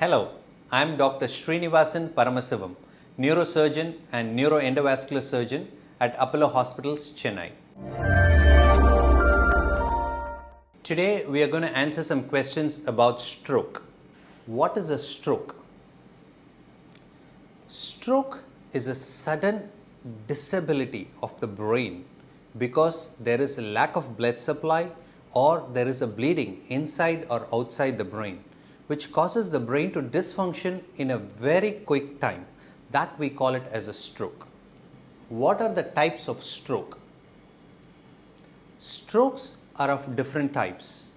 Hello, I am Dr. Srinivasan Paramasivam, Neurosurgeon and Neuroendovascular Surgeon at Apollo Hospitals, Chennai. Today we are going to answer some questions about stroke. What is a stroke? Stroke is a sudden disability of the brain because there is a lack of blood supply or there is a bleeding inside or outside the brain, which causes the brain to dysfunction in a very quick time. That we call it as a stroke. What are the types of stroke? Strokes are of different types.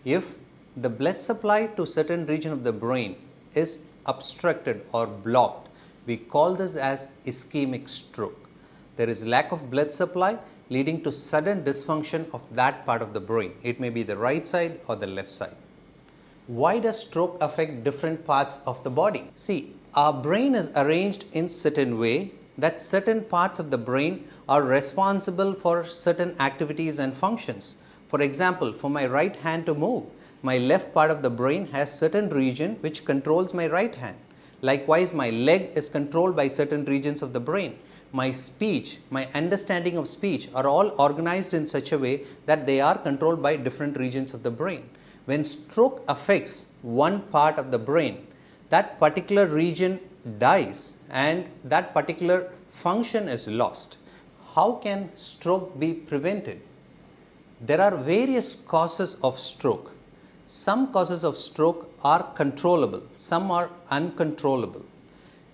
If the blood supply to certain region of the brain is obstructed or blocked, we call this as ischemic stroke. There is lack of blood supply leading to sudden dysfunction of that part of the brain. It may be the right side or the left side. Why does stroke affect different parts of the body? See, our brain is arranged in certain way that certain parts of the brain are responsible for certain activities and functions. For example, for my right hand to move, my left part of the brain has certain region which controls my right hand. Likewise, my leg is controlled by certain regions of the brain. My speech, my understanding of speech are all organized in such a way that they are controlled by different regions of the brain. When stroke affects one part of the brain, that particular region dies and that particular function is lost. How can stroke be prevented? There are various causes of stroke. Some causes of stroke are controllable, some are uncontrollable.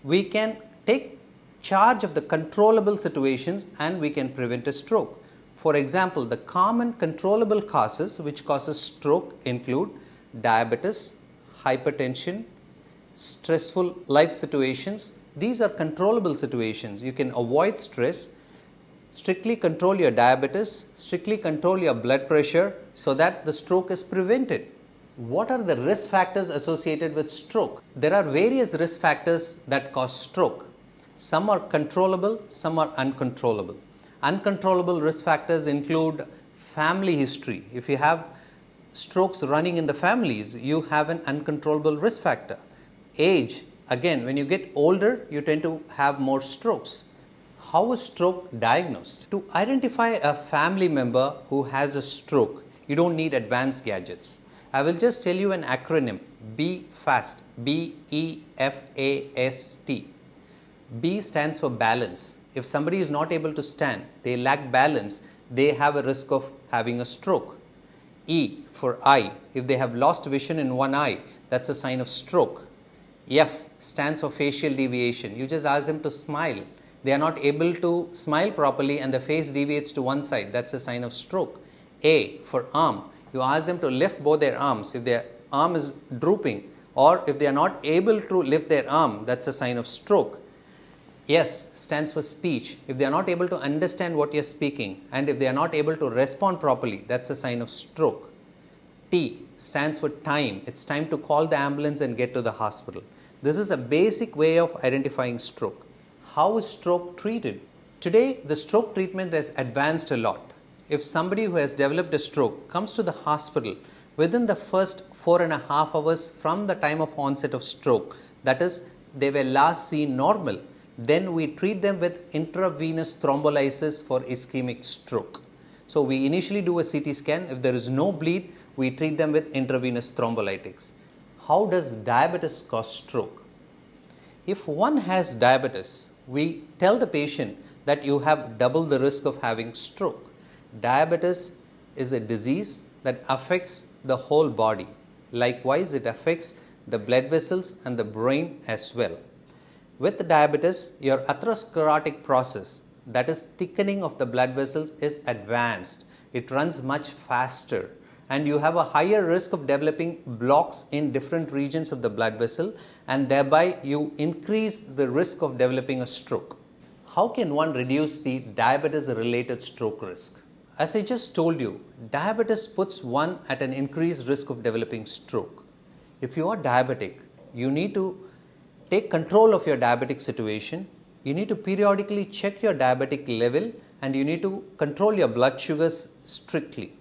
We can take charge of the controllable situations and we can prevent a stroke. For example, the common controllable causes which causes stroke include diabetes, hypertension, stressful life situations. These are controllable situations. You can avoid stress, strictly control your diabetes, strictly control your blood pressure so that the stroke is prevented. What are the risk factors associated with stroke? There are various risk factors that cause stroke. Some are controllable, some are uncontrollable. Uncontrollable risk factors include family history. If you have strokes running in the families, you have an uncontrollable risk factor. Age, again, when you get older, you tend to have more strokes. How is stroke diagnosed? To identify a family member who has a stroke, you don't need advanced gadgets. I will just tell you an acronym, BFAST, B-E-F-A-S-T. B stands for balance. If somebody is not able to stand, they lack balance, they have a risk of having a stroke. E for eye. If they have lost vision in one eye, that's a sign of stroke. F stands for facial deviation. You just ask them to smile. They are not able to smile properly and the face deviates to one side. That's a sign of stroke. A for arm. You ask them to lift both their arms. If their arm is drooping or if they are not able to lift their arm, that's a sign of stroke. S stands for speech. If they are not able to understand what you are speaking and if they are not able to respond properly, that's a sign of stroke. T stands for time. It's time to call the ambulance and get to the hospital. This is a basic way of identifying stroke. How is stroke treated? Today, the stroke treatment has advanced a lot. If somebody who has developed a stroke comes to the hospital within the first 4.5 hours from the time of onset of stroke, that is, they were last seen normal, then we treat them with intravenous thrombolysis for ischemic stroke. So we initially do a CT scan. If there is no bleed, we treat them with intravenous thrombolytics. How does diabetes cause stroke? If one has diabetes, we tell the patient that you have double the risk of having stroke. Diabetes is a disease that affects the whole body. Likewise, it affects the blood vessels and the brain as well. With diabetes, your atherosclerotic process, that is thickening of the blood vessels, is advanced. It runs much faster and you have a higher risk of developing blocks in different regions of the blood vessel and thereby you increase the risk of developing a stroke. How can one reduce the diabetes-related stroke risk? As I just told you, diabetes puts one at an increased risk of developing stroke. If you are diabetic, you need to take control of your diabetic situation. You need to periodically check your diabetic level and you need to control your blood sugars strictly.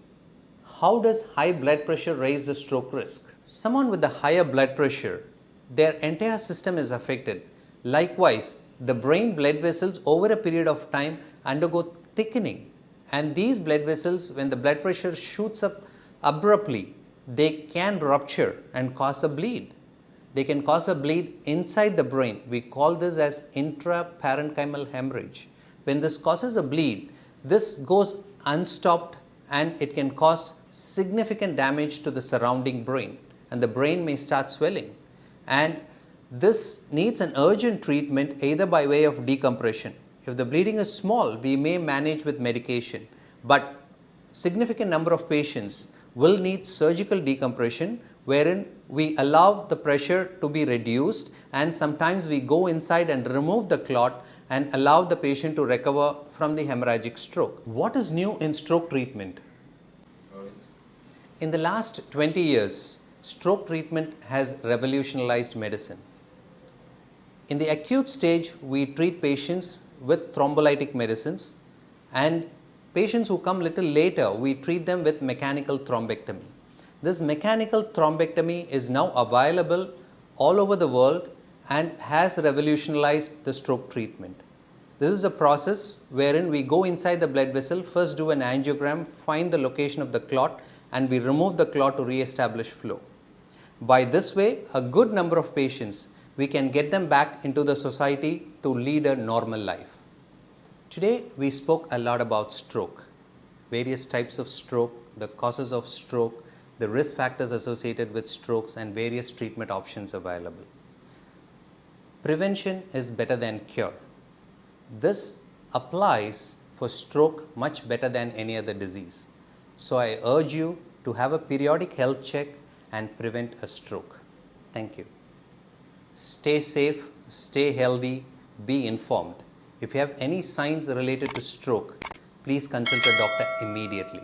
How does high blood pressure raise the stroke risk? Someone with a higher blood pressure their entire system is affected. Likewise, the brain blood vessels over a period of time undergo thickening, and these blood vessels, when the blood pressure shoots up abruptly, they can rupture and cause a bleed. They can cause a bleed inside the brain. We call this as intraparenchymal hemorrhage. When this causes a bleed, this goes unstopped and it can cause significant damage to the surrounding brain, and the brain may start swelling. And this needs an urgent treatment either by way of decompression. If the bleeding is small, we may manage with medication, but significant number of patients will need surgical decompression, wherein we allow the pressure to be reduced, and sometimes we go inside and remove the clot and allow the patient to recover from the hemorrhagic stroke. What is new in stroke treatment? In the last 20 years, stroke treatment has revolutionized medicine. In the acute stage, we treat patients with thrombolytic medicines, and patients who come little later, we treat them with mechanical thrombectomy. This mechanical thrombectomy is now available all over the world and has revolutionized the stroke treatment. This is a process wherein we go inside the blood vessel, first do an angiogram, find the location of the clot, and we remove the clot to re-establish flow. By this way, a good number of patients, we can get them back into the society to lead a normal life. Today, we spoke a lot about stroke, various types of stroke, the causes of stroke, the risk factors associated with strokes, and various treatment options available. Prevention is better than cure. This applies for stroke much better than any other disease. So I urge you to have a periodic health check and prevent a stroke. Thank you. Stay safe, stay healthy, be informed. If you have any signs related to stroke, please consult a doctor immediately.